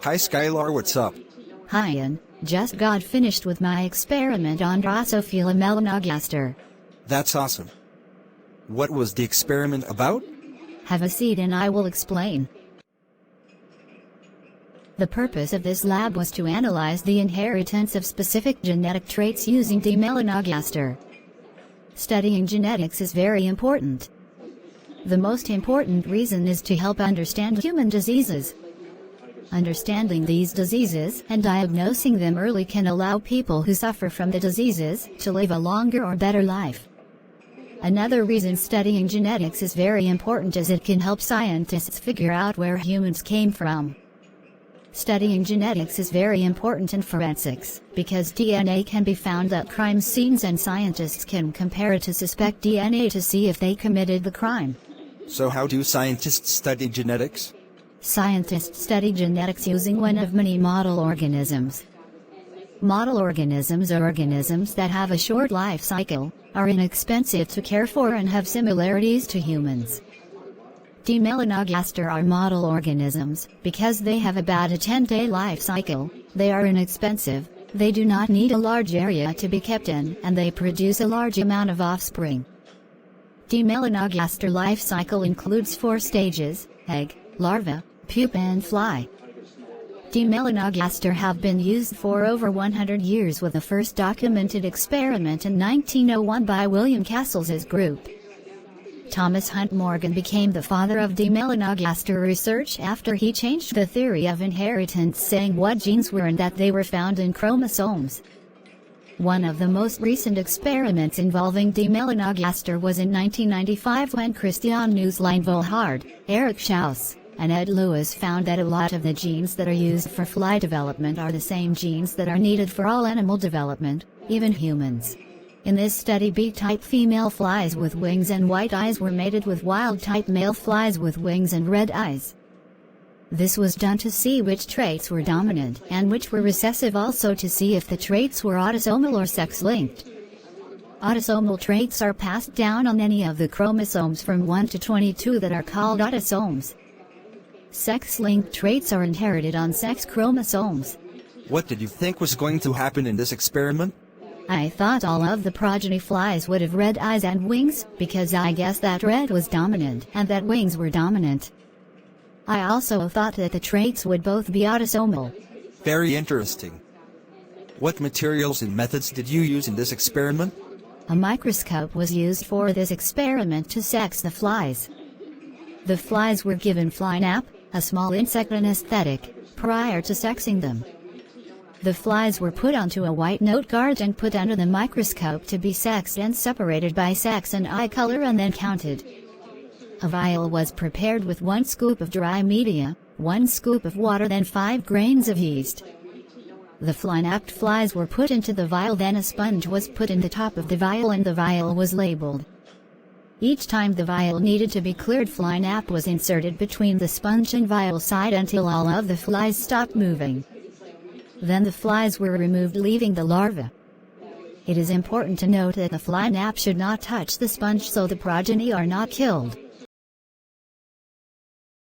Hi Skylar, what's up? Hi Ian, just got finished with my experiment on Drosophila melanogaster. That's awesome. What was the experiment about? Have a seat and I will explain. The purpose of this lab was to analyze the inheritance of specific genetic traits using D. melanogaster. Studying genetics is very important. The most important reason is to help understand human diseases. Understanding these diseases and diagnosing them early can allow people who suffer from the diseases to live a longer or better life. Another reason studying genetics is very important is it can help scientists figure out where humans came from. Studying genetics is very important in forensics, because DNA can be found at crime scenes and scientists can compare it to suspect DNA to see if they committed the crime. So how do scientists study genetics? Scientists study genetics using one of many model organisms. Model organisms are organisms that have a short life cycle, are inexpensive to care for and have similarities to humans. D. melanogaster are model organisms, because they have about a 10-day life cycle, they are inexpensive, they do not need a large area to be kept in, and they produce a large amount of offspring. D. melanogaster life cycle includes 4 stages: egg, larva, pupa and fly. D. melanogaster have been used for over 100 years, with the first documented experiment in 1901 by William Cassells's group. Thomas Hunt Morgan became the father of D. melanogaster research after he changed the theory of inheritance, saying what genes were and that they were found in chromosomes. One of the most recent experiments involving D. melanogaster was in 1995 when Christian Neuslein Volhard, Eric Schaus, and Ed Lewis found that a lot of the genes that are used for fly development are the same genes that are needed for all animal development, even humans. In this study, B-type female flies with wings and white eyes were mated with wild-type male flies with wings and red eyes. This was done to see which traits were dominant and which were recessive, also to see if the traits were autosomal or sex-linked. Autosomal traits are passed down on any of the chromosomes from 1 to 22 that are called autosomes. Sex-linked traits are inherited on sex chromosomes. What did you think was going to happen in this experiment? I thought all of the progeny flies would have red eyes and wings, because I guessed that red was dominant and that wings were dominant. I also thought that the traits would both be autosomal. Very interesting. What materials and methods did you use in this experiment? A microscope was used for this experiment to sex the flies. The flies were given fly nap, a small insect anesthetic, prior to sexing them. The flies were put onto a white note guard and put under the microscope to be sexed and separated by sex and eye color and then counted. A vial was prepared with 1 scoop of dry media, 1 scoop of water, then 5 grains of yeast. The fly-napped flies were put into the vial, then a sponge was put in the top of the vial and the vial was labeled. Each time the vial needed to be cleared, fly nap was inserted between the sponge and vial side until all of the flies stopped moving. Then the flies were removed, leaving the larva. It is important to note that the fly nap should not touch the sponge so the progeny are not killed.